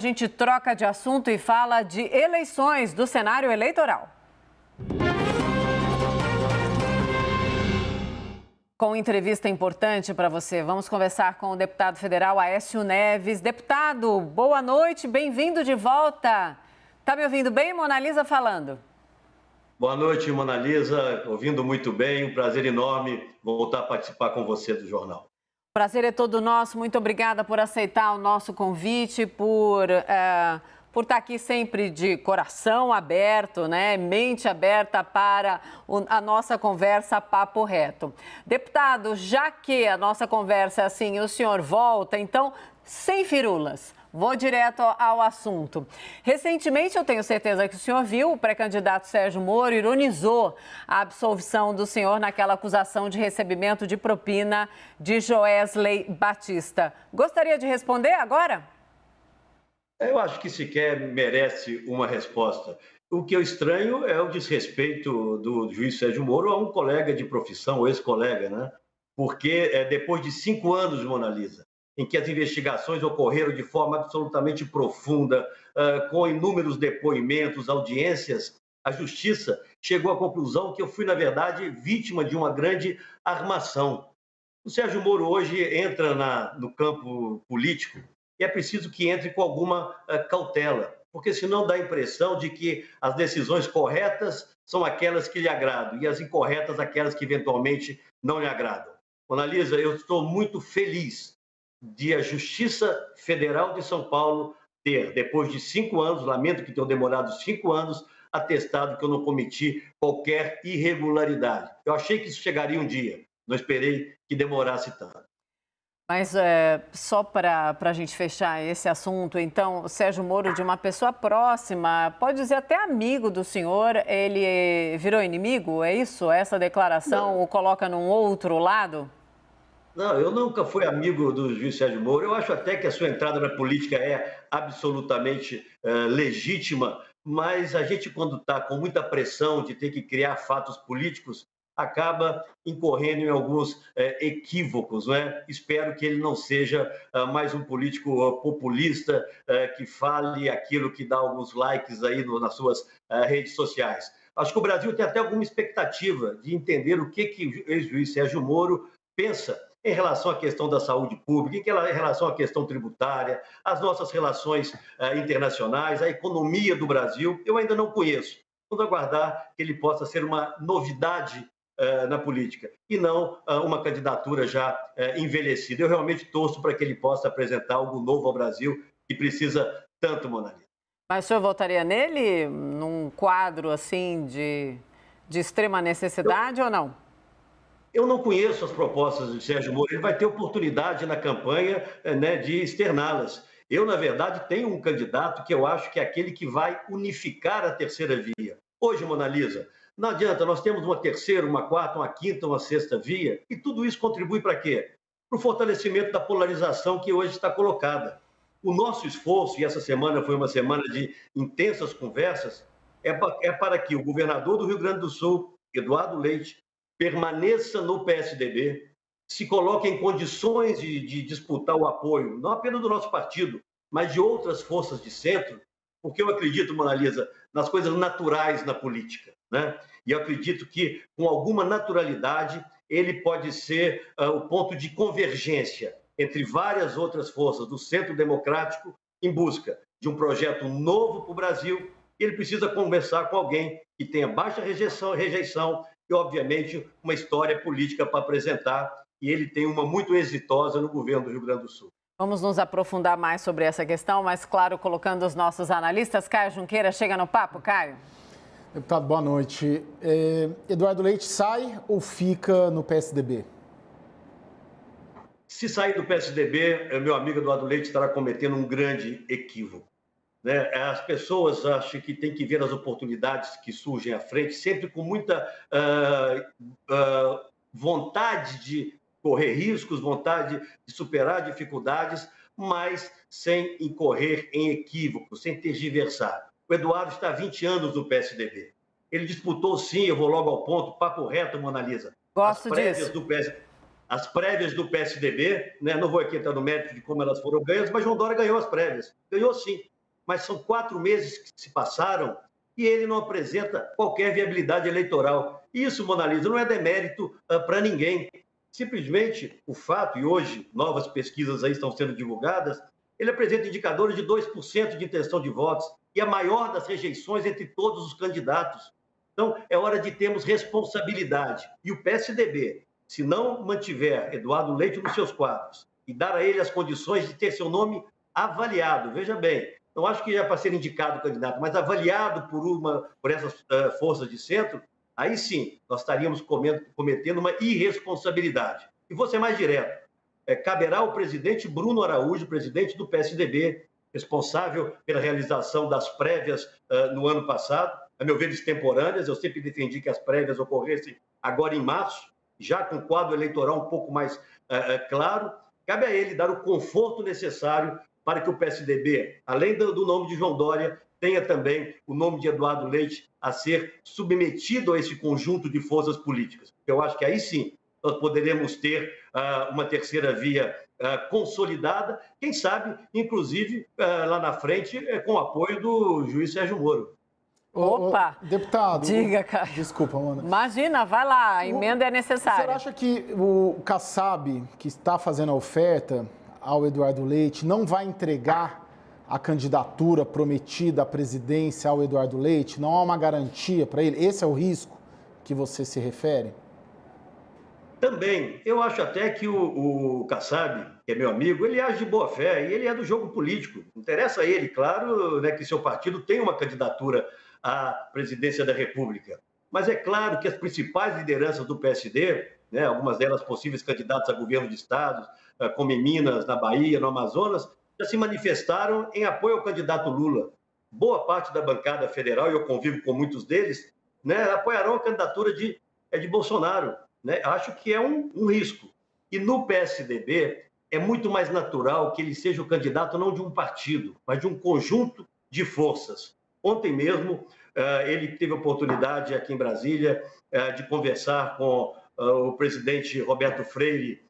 A gente troca de assunto e fala de eleições do cenário eleitoral. Com entrevista importante para você, vamos conversar com o deputado federal Aécio Neves. Deputado, boa noite, bem-vindo de volta. Tá me ouvindo bem, Mona Lisa falando? Boa noite, Mona Lisa, ouvindo muito bem, um prazer enorme voltar a participar com você do jornal. Prazer é todo nosso, muito obrigada por aceitar o nosso convite, por estar aqui sempre de coração aberto, né? Mente aberta para a nossa conversa papo reto. Deputado, já que a nossa conversa é assim, o senhor volta, então, sem firulas. Vou direto ao assunto. Recentemente, eu tenho certeza que o senhor viu, o pré-candidato Sérgio Moro ironizou a absolvição do senhor naquela acusação de recebimento de propina de Joesley Batista. Gostaria de responder agora? Eu acho que sequer merece uma resposta. O que eu estranho é o desrespeito do juiz Sérgio Moro a um colega de profissão, ex-colega, né? Porque depois de 5 anos, Mona Lisa, em que as investigações ocorreram de forma absolutamente profunda, com inúmeros depoimentos, audiências, a Justiça chegou à conclusão que eu fui, na verdade, vítima de uma grande armação. O Sérgio Moro hoje entra no campo político e é preciso que entre com alguma cautela, porque senão dá a impressão de que as decisões corretas são aquelas que lhe agradam e as incorretas aquelas que eventualmente não lhe agradam. Mona Lisa, eu estou muito feliz de a Justiça Federal de São Paulo ter, depois de 5 anos, lamento que tenham demorado 5 anos, atestado que eu não cometi qualquer irregularidade. Eu achei que isso chegaria um dia, não esperei que demorasse tanto. Mas só para a gente fechar esse assunto, então, o Sérgio Moro, de uma pessoa próxima, pode dizer até amigo do senhor, ele virou inimigo? É isso? Essa declaração Não. o coloca num outro lado? Não, eu nunca fui amigo do juiz Sérgio Moro. Eu acho até que a sua entrada na política é absolutamente legítima, mas a gente, quando está com muita pressão de ter que criar fatos políticos, acaba incorrendo em alguns equívocos, não é? Espero que ele não seja mais um político populista que fale aquilo que dá alguns likes aí nas suas redes sociais. Acho que o Brasil tem até alguma expectativa de entender o que o ex-juiz Sérgio Moro pensa em relação à questão da saúde pública, em relação à questão tributária, as nossas relações internacionais, a economia do Brasil. Eu ainda não conheço. Vamos aguardar que ele possa ser uma novidade na política e não uma candidatura já envelhecida. Eu realmente torço para que ele possa apresentar algo novo ao Brasil que precisa tanto, Mona Lisa. Mas o senhor votaria nele num quadro assim de extrema necessidade ou não? Eu não conheço as propostas de Sérgio Moro, ele vai ter oportunidade na campanha né, de externá-las. Eu, na verdade, tenho um candidato que eu acho que é aquele que vai unificar a terceira via. Hoje, Mona Lisa, não adianta, nós temos uma terceira, uma quarta, uma quinta, uma sexta via, e tudo isso contribui para quê? Para o fortalecimento da polarização que hoje está colocada. O nosso esforço, e essa semana foi uma semana de intensas conversas, é para que o governador do Rio Grande do Sul, Eduardo Leite, permaneça no PSDB, se coloque em condições de disputar o apoio, não apenas do nosso partido, mas de outras forças de centro, porque eu acredito, Mona Lisa, nas coisas naturais na política, né? E eu acredito que, com alguma naturalidade, ele pode ser o ponto de convergência entre várias outras forças do centro democrático em busca de um projeto novo para o Brasil. Ele precisa conversar com alguém que tenha baixa rejeição e, obviamente, uma história política para apresentar, e ele tem uma muito exitosa no governo do Rio Grande do Sul. Vamos nos aprofundar mais sobre essa questão, mas, claro, colocando os nossos analistas. Caio Junqueira, chega no papo, Caio. Deputado, boa noite. Eduardo Leite sai ou fica no PSDB? Se sair do PSDB, meu amigo Eduardo Leite estará cometendo um grande equívoco. Né? As pessoas acham que tem que ver as oportunidades que surgem à frente, sempre com muita vontade de correr riscos, vontade de superar dificuldades, mas sem incorrer em equívocos, sem tergiversar. O Eduardo está há 20 anos no PSDB. Ele disputou, sim, eu vou logo ao ponto, papo reto, Mona Lisa. Gosto disso. As prévias do PSDB, né? Não vou aqui entrar no mérito de como elas foram ganhas, mas João Dória ganhou as prévias. Ganhou sim. mas são 4 meses que se passaram e ele não apresenta qualquer viabilidade eleitoral. Isso, Mona Lisa, não é demérito para ninguém. Simplesmente o fato, e hoje novas pesquisas aí estão sendo divulgadas, ele apresenta indicadores de 2% de intenção de votos e a maior das rejeições entre todos os candidatos. Então, é hora de termos responsabilidade. E o PSDB, se não mantiver Eduardo Leite nos seus quadros e dar a ele as condições de ter seu nome avaliado, veja bem, não acho que já para ser indicado o candidato, mas avaliado por essas forças de centro, aí sim nós estaríamos cometendo uma irresponsabilidade. E vou ser mais direto. Caberá ao presidente Bruno Araújo, presidente do PSDB, responsável pela realização das prévias no ano passado, a meu ver, extemporâneas. Eu sempre defendi que as prévias ocorressem agora em março, já com o quadro eleitoral um pouco mais claro. Cabe a ele dar o conforto necessário para que o PSDB, além do nome de João Dória, tenha também o nome de Eduardo Leite a ser submetido a esse conjunto de forças políticas. Eu acho que aí sim nós poderemos ter uma terceira via consolidada, quem sabe, inclusive, lá na frente, com o apoio do juiz Sérgio Moro. Opa! Deputado. Diga, Caio. Desculpa, Mona. Imagina, vai lá, a emenda é necessária. Você acha que o Kassab, que está fazendo a oferta ao Eduardo Leite, não vai entregar a candidatura prometida à presidência ao Eduardo Leite? Não há uma garantia para ele? Esse é o risco que você se refere? Também, eu acho até que o Kassab, que é meu amigo, ele age de boa fé e ele é do jogo político. Interessa a ele, claro, né, que seu partido tenha uma candidatura à presidência da República. Mas é claro que as principais lideranças do PSD, né, algumas delas possíveis candidatas a governo de estados, como em Minas, na Bahia, no Amazonas, já se manifestaram em apoio ao candidato Lula. Boa parte da bancada federal, e eu convivo com muitos deles, né, apoiarão a candidatura de Bolsonaro. Né? Acho que é um risco. E no PSDB é muito mais natural que ele seja o candidato não de um partido, mas de um conjunto de forças. Ontem mesmo ele teve a oportunidade aqui em Brasília de conversar com o presidente Roberto Freire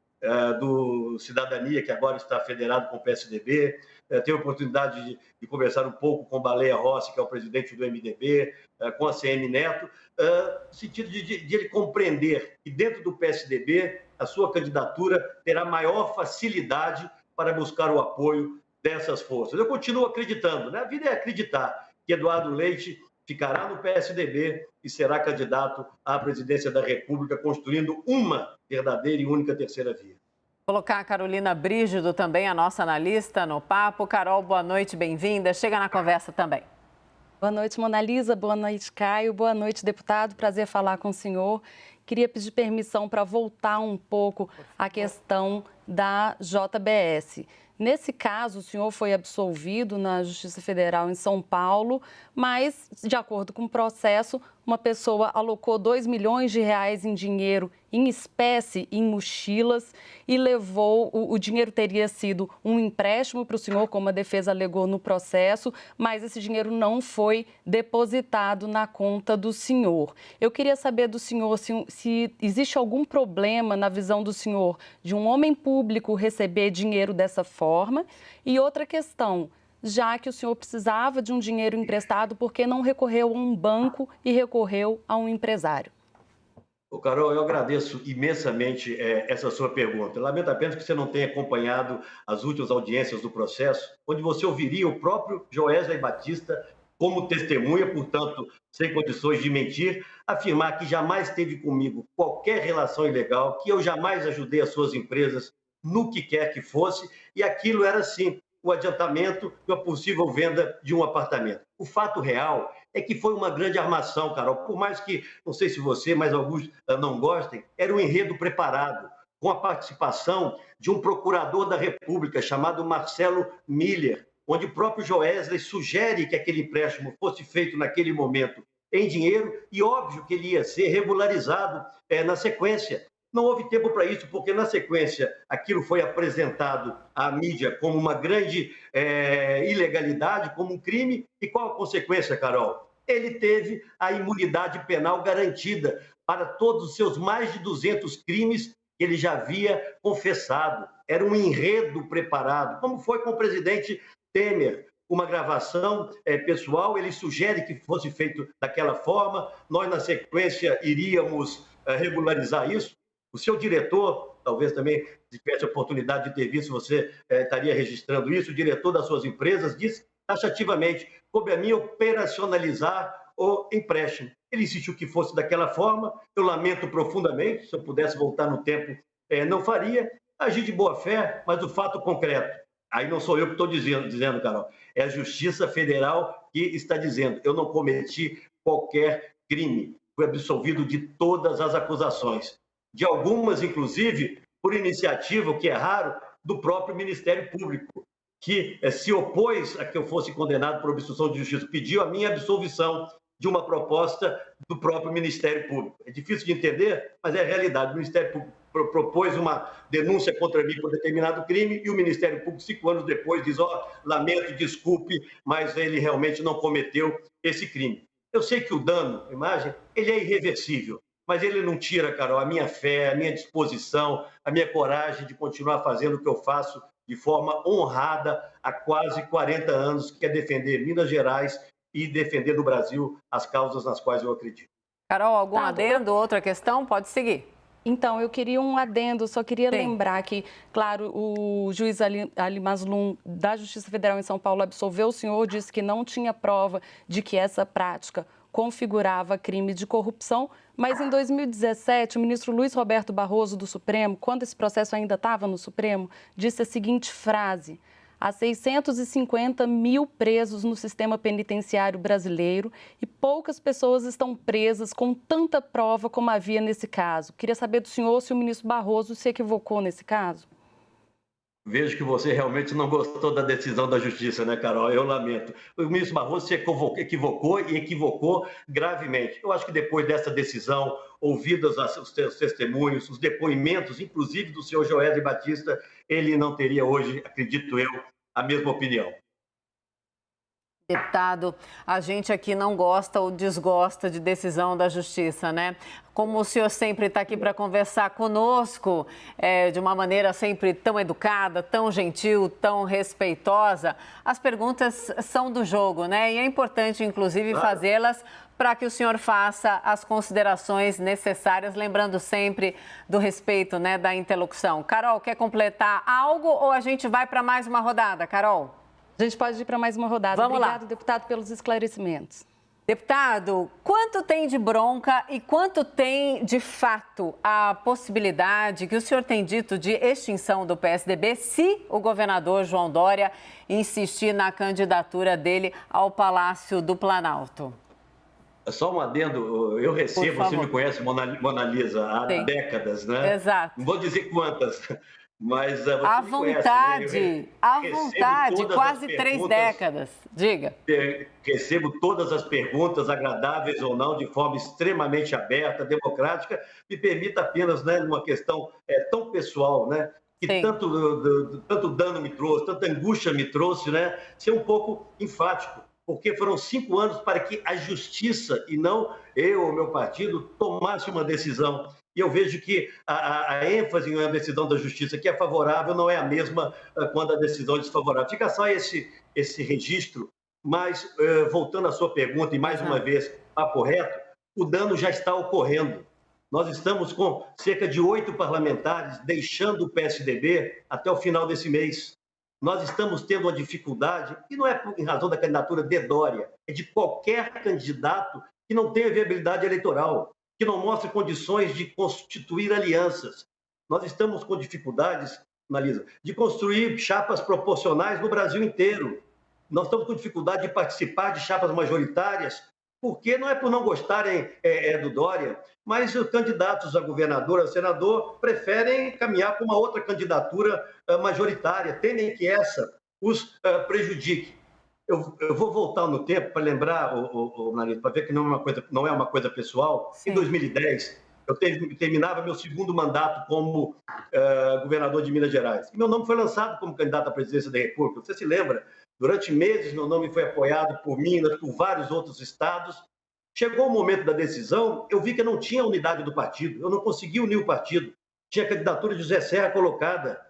do Cidadania, que agora está federado com o PSDB, teve a oportunidade de conversar um pouco com Baleia Rossi, que é o presidente do MDB, com a CM Neto, no sentido de ele compreender que dentro do PSDB a sua candidatura terá maior facilidade para buscar o apoio dessas forças. Eu continuo acreditando, né? A vida é acreditar que Eduardo Leite ficará no PSDB e será candidato à presidência da República, construindo uma verdadeira e única terceira via. Colocar a Carolina Brígido também, a nossa analista, no papo. Carol, boa noite, bem-vinda. Chega na conversa também. Boa noite, Mona Lisa. Boa noite, Caio. Boa noite, deputado. Prazer falar com o senhor. Queria pedir permissão para voltar um pouco à questão da JBS. Nesse caso, o senhor foi absolvido na Justiça Federal em São Paulo, mas, de acordo com o processo, uma pessoa alocou R$ 2 milhões em dinheiro em espécie, em mochilas, e levou, o dinheiro teria sido um empréstimo para o senhor, como a defesa alegou no processo, mas esse dinheiro não foi depositado na conta do senhor. Eu queria saber do senhor se existe algum problema na visão do senhor de um homem público receber dinheiro dessa forma. E outra questão, já que o senhor precisava de um dinheiro emprestado, por que não recorreu a um banco e recorreu a um empresário? Carol, eu agradeço imensamente essa sua pergunta. Lamento apenas que você não tenha acompanhado as últimas audiências do processo, onde você ouviria o próprio Joesley Batista como testemunha, portanto, sem condições de mentir, afirmar que jamais teve comigo qualquer relação ilegal, que eu jamais ajudei as suas empresas no que quer que fosse, e aquilo era, sim, o adiantamento de uma possível venda de um apartamento. O fato real é que foi uma grande armação, Carol. Por mais que, não sei se você, mas alguns não gostem, era um enredo preparado, com a participação de um procurador da República chamado Marcelo Miller, onde o próprio Joesley sugere que aquele empréstimo fosse feito naquele momento em dinheiro e óbvio que ele ia ser regularizado na sequência. Não houve tempo para isso, porque na sequência aquilo foi apresentado à mídia como uma grande ilegalidade, como um crime. E qual a consequência, Carol? Ele teve a imunidade penal garantida para todos os seus mais de 200 crimes que ele já havia confessado. Era um enredo preparado, como foi com o presidente Temer, uma gravação pessoal, ele sugere que fosse feito daquela forma, nós, na sequência, iríamos regularizar isso. O seu diretor, talvez também, se tivesse a oportunidade de ter visto, você estaria registrando isso, o diretor das suas empresas disse taxativamente, coube a mim operacionalizar o empréstimo. Ele insistiu que fosse daquela forma, eu lamento profundamente, se eu pudesse voltar no tempo, não faria, agir de boa fé, mas o fato concreto. Aí não sou eu que estou dizendo, Carol, é a Justiça Federal que está dizendo, eu não cometi qualquer crime, fui absolvido de todas as acusações, de algumas, inclusive, por iniciativa, o que é raro, do próprio Ministério Público, que se opôs a que eu fosse condenado por obstrução de justiça, pediu a minha absolvição de uma proposta do próprio Ministério Público. É difícil de entender, mas é a realidade. O Ministério Público propôs uma denúncia contra mim por determinado crime e o Ministério Público, 5 anos depois, diz, lamento, desculpe, mas ele realmente não cometeu esse crime. Eu sei que o dano, a imagem, ele é irreversível, mas ele não tira, Carol, a minha fé, a minha disposição, a minha coragem de continuar fazendo o que eu faço de forma honrada há quase 40 anos, que é defender Minas Gerais e defender no Brasil as causas nas quais eu acredito. Carol, algum adendo? Outra questão? Pode seguir. Então, eu queria um adendo, só queria lembrar que, claro, o juiz Ali Mazlum da Justiça Federal em São Paulo absolveu o senhor, disse que não tinha prova de que essa prática configurava crime de corrupção, mas em 2017, o ministro Luiz Roberto Barroso do Supremo, quando esse processo ainda estava no Supremo, disse a seguinte frase: há 650 mil presos no sistema penitenciário brasileiro e poucas pessoas estão presas com tanta prova como havia nesse caso. Queria saber do senhor se o ministro Barroso se equivocou nesse caso. Vejo que você realmente não gostou da decisão da Justiça, né, Carol? Eu lamento. O ministro Barroso se equivocou e equivocou gravemente. Eu acho que depois dessa decisão, ouvidos os testemunhos, os depoimentos, inclusive do senhor Joesley Batista, ele não teria hoje, acredito eu, a mesma opinião. Deputado, a gente aqui não gosta ou desgosta de decisão da Justiça, né? Como o senhor sempre está aqui para conversar conosco, de uma maneira sempre tão educada, tão gentil, tão respeitosa, as perguntas são do jogo, né? E é importante, inclusive, fazê-las para que o senhor faça as considerações necessárias, lembrando sempre do respeito, né, da interlocução. Carol, quer completar algo ou a gente vai para mais uma rodada, Carol? A gente pode ir para mais uma rodada. Obrigado, deputado, pelos esclarecimentos. Deputado, quanto tem de bronca e quanto tem, de fato, a possibilidade que o senhor tem dito de extinção do PSDB se o governador João Dória insistir na candidatura dele ao Palácio do Planalto? Só um adendo, eu recebo, você me conhece, Mona Lisa, há décadas, né? Exato. Não vou dizer quantas, mas você à vontade, conhece, né? À vontade, quase 3 décadas. Diga. Recebo todas as perguntas, agradáveis ou não, de forma extremamente aberta, democrática. Me permita apenas, né, numa questão tão pessoal, né, que tanto dano me trouxe, tanta angústia me trouxe, né, ser um pouco enfático, porque foram 5 anos para que a justiça, e não eu ou meu partido, tomasse uma decisão. E eu vejo que a ênfase na decisão da justiça que é favorável não é a mesma quando a decisão é desfavorável. Fica só esse registro, mas voltando à sua pergunta, e mais uma vez, papo reto, o dano já está ocorrendo. Nós estamos com cerca de 8 parlamentares deixando o PSDB até o final desse mês. Nós estamos tendo uma dificuldade, e não é em razão da candidatura de Dória, é de qualquer candidato que não tenha viabilidade eleitoral, que não mostre condições de constituir alianças. Nós estamos com dificuldades, Analisa, de construir chapas proporcionais no Brasil inteiro. Nós estamos com dificuldade de participar de chapas majoritárias, porque não é por não gostarem do Dória, mas os candidatos a governador, a senador, preferem caminhar para uma outra candidatura majoritária, temem que essa os prejudique. Eu vou voltar no tempo para lembrar, Marisa, para ver que não é uma coisa pessoal. Sim. Em 2010, eu terminava meu 2º mandato como governador de Minas Gerais. E meu nome foi lançado como candidato à presidência da República. Você se lembra? Durante meses, meu nome foi apoiado por Minas, por vários outros estados. Chegou o momento da decisão, eu vi que não tinha unidade do partido, eu não consegui unir o partido. Tinha a candidatura de José Serra colocada.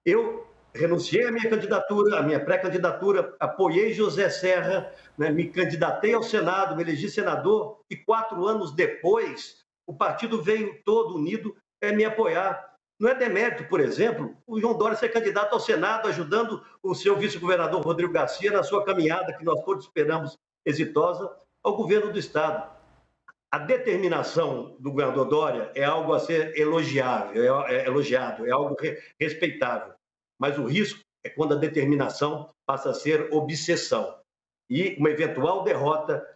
Eu renunciei à minha candidatura, à minha pré-candidatura, apoiei José Serra, né, me candidatei ao Senado, me elegi senador e 4 anos depois o partido veio todo unido me apoiar. Não é demérito, por exemplo, o João Dória ser candidato ao Senado, ajudando o seu vice-governador Rodrigo Garcia na sua caminhada, que nós todos esperamos exitosa, ao governo do Estado. A determinação do governador Dória é algo a ser elogiado, é algo respeitável. Mas o risco é quando a determinação passa a ser obsessão. E uma eventual derrota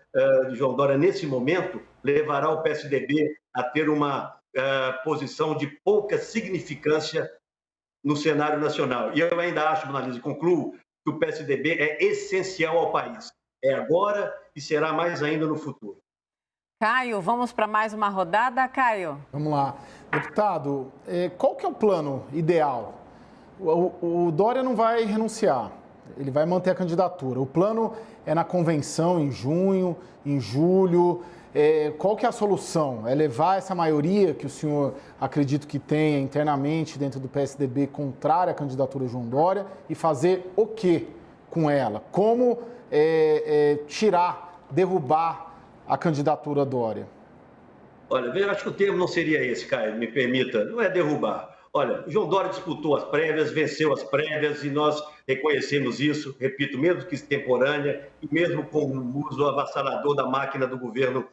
de João Dória nesse momento levará o PSDB a ter uma posição de pouca significância no cenário nacional. E eu ainda acho, Monalisa, e concluo, que o PSDB é essencial ao país. É agora e será mais ainda no futuro. Caio, vamos para mais uma rodada, Caio? Vamos lá. Deputado, qual que é o plano ideal? O Dória não vai renunciar, ele vai manter a candidatura. O plano é na convenção em junho, em julho. Qual que é a solução? É levar essa maioria que o senhor acredita que tenha internamente dentro do PSDB contrária à candidatura de João Dória e fazer o quê com ela? Como derrubar a candidatura Dória? Olha, eu acho que o termo não seria esse, Caio, me permita, não é derrubar. Olha, o João Dória disputou as prévias, venceu as prévias e nós reconhecemos isso, repito, mesmo que extemporânea e mesmo com o uso avassalador da máquina do governo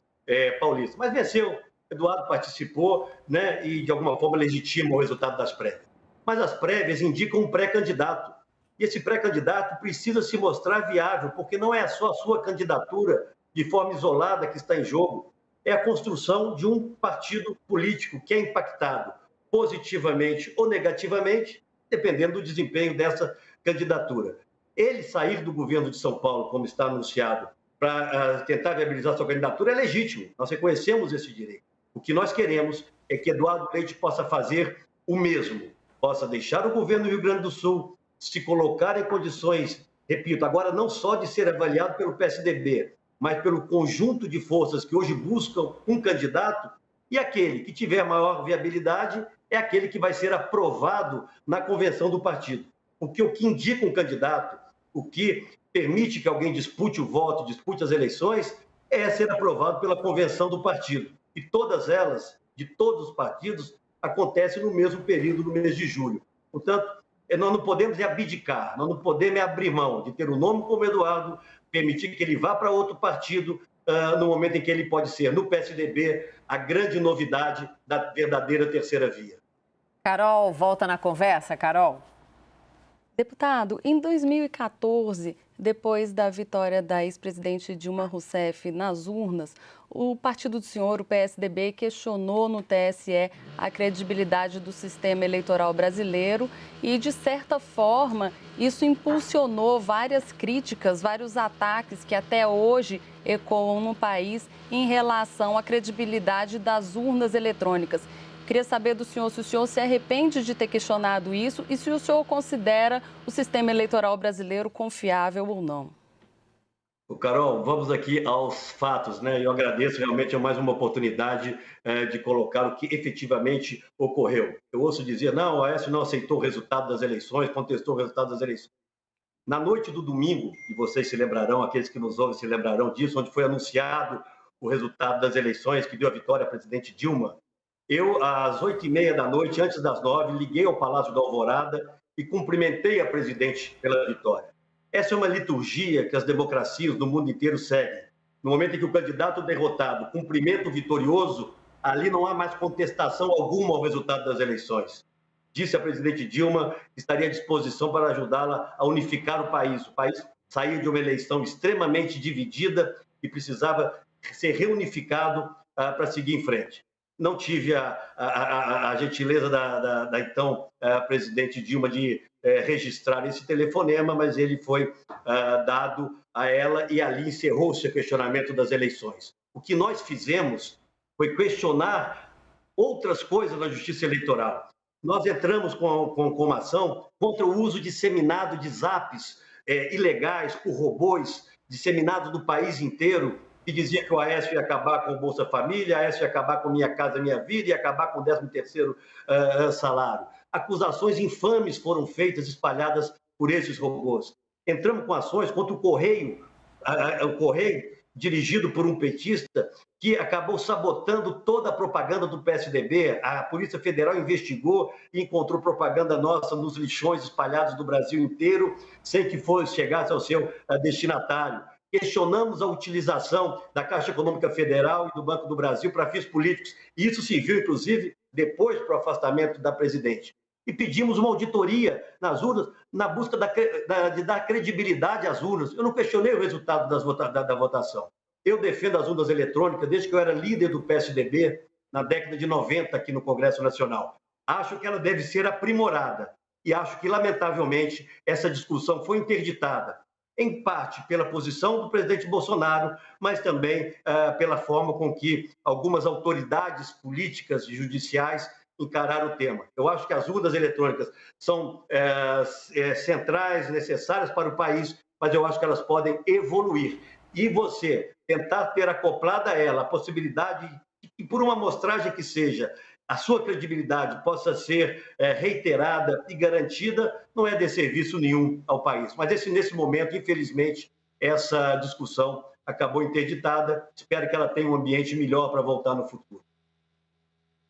paulista. Mas venceu, Eduardo participou, né, e de alguma forma legitima o resultado das prévias. Mas as prévias indicam um pré-candidato. E esse pré-candidato precisa se mostrar viável, porque não é só a sua candidatura de forma isolada que está em jogo, é a construção de um partido político que é impactado positivamente ou negativamente, dependendo do desempenho dessa candidatura. Ele sair do governo de São Paulo, como está anunciado, para tentar viabilizar sua candidatura é legítimo, nós reconhecemos esse direito. O que nós queremos é que Eduardo Leite possa fazer o mesmo, possa deixar o governo do Rio Grande do Sul, se colocar em condições, repito, agora não só de ser avaliado pelo PSDB, mas pelo conjunto de forças que hoje buscam um candidato, e aquele que tiver maior viabilidade é aquele que vai ser aprovado na convenção do partido. Porque o que indica um candidato, o que permite que alguém dispute o voto, dispute as eleições, é ser aprovado pela convenção do partido. E todas elas, de todos os partidos, acontecem no mesmo período, no mês de julho. Portanto, nós não podemos abdicar, nós não podemos abrir mão de ter um nome como Eduardo, permitir que ele vá para outro partido no momento em que ele pode ser, no PSDB, a grande novidade da verdadeira terceira via. Carol, volta na conversa, Carol. Deputado, em 2014, depois da vitória da ex-presidente Dilma Rousseff nas urnas, o partido do senhor, o PSDB, questionou no TSE a credibilidade do sistema eleitoral brasileiro e, de certa forma, isso impulsionou várias críticas, vários ataques que até hoje ecoam no país em relação à credibilidade das urnas eletrônicas. Queria saber do senhor se o senhor se arrepende de ter questionado isso e se o senhor considera o sistema eleitoral brasileiro confiável ou não. Carol, vamos aqui aos fatos, né? Eu agradeço realmente mais uma oportunidade de colocar o que efetivamente ocorreu. Eu ouço dizer, não, o Aécio não aceitou o resultado das eleições, contestou o resultado das eleições. Na noite do domingo, e vocês se lembrarão, aqueles que nos ouvem se lembrarão disso, onde foi anunciado o resultado das eleições que deu a vitória à presidente Dilma, eu, às 8h30 da noite, antes das 9h, liguei ao Palácio da Alvorada e cumprimentei a presidente pela vitória. Essa é uma liturgia que as democracias do mundo inteiro seguem. No momento em que o candidato derrotado cumprimenta o vitorioso, ali não há mais contestação alguma ao resultado das eleições. Disse a presidente Dilma que estaria à disposição para ajudá-la a unificar o país. O país saía de uma eleição extremamente dividida e precisava ser reunificado para seguir em frente. Não tive a gentileza da então presidente Dilma de registrar esse telefonema, mas ele foi dado a ela e ali encerrou-se o questionamento das eleições. O que nós fizemos foi questionar outras coisas na Justiça Eleitoral. Nós entramos com uma ação contra o uso disseminado de zaps ilegais por robôs, disseminados no país inteiro, que dizia que o Aécio ia acabar com o Bolsa Família, Aécio ia acabar com Minha Casa Minha Vida, ia acabar com o 13º salário. acusações infames foram feitas, espalhadas por esses robôs. Entramos com ações contra o Correio, dirigido por um petista, que acabou sabotando toda a propaganda do PSDB. A Polícia Federal investigou e encontrou propaganda nossa nos lixões espalhados do Brasil inteiro, sem que chegasse ao seu destinatário. Questionamos a utilização da Caixa Econômica Federal e do Banco do Brasil para fins políticos. E isso se viu, inclusive, depois do afastamento da presidente. E pedimos uma auditoria nas urnas, na busca de dar credibilidade às urnas. Eu não questionei o resultado da votação. Eu defendo as urnas eletrônicas desde que eu era líder do PSDB, na década de 90, aqui no Congresso Nacional. Acho que ela deve ser aprimorada. E acho que, lamentavelmente, essa discussão foi interditada, em parte pela posição do presidente Bolsonaro, mas também pela forma com que algumas autoridades políticas e judiciais encararam o tema. Eu acho que as urnas eletrônicas são centrais, necessárias para o país, mas eu acho que elas podem evoluir. E você tentar ter acoplada a ela a possibilidade de que, por uma amostragem que seja, a sua credibilidade possa ser reiterada e garantida, não é desserviço nenhum ao país. Mas nesse momento, infelizmente, essa discussão acabou interditada. Espero que ela tenha um ambiente melhor para voltar no futuro.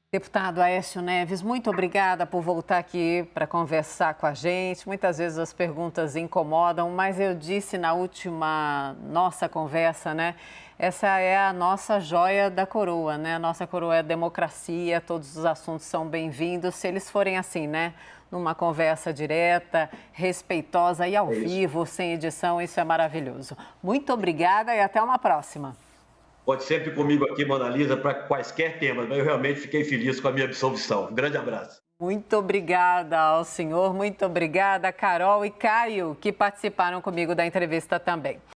Deputado Aécio Neves, muito obrigada por voltar aqui para conversar com a gente. Muitas vezes as perguntas incomodam, mas eu disse na última nossa conversa, né? Essa é a nossa joia da coroa, né? A nossa coroa é a democracia, todos os assuntos são bem-vindos, se eles forem assim, né? Numa conversa direta, respeitosa e ao vivo, sem edição, isso é maravilhoso. Muito obrigada e até uma próxima. Pode sempre comigo aqui, Mona Lisa, para quaisquer temas, mas eu realmente fiquei feliz com a minha absolvição. Um grande abraço. Muito obrigada ao senhor, muito obrigada, Carol e Caio, que participaram comigo da entrevista também.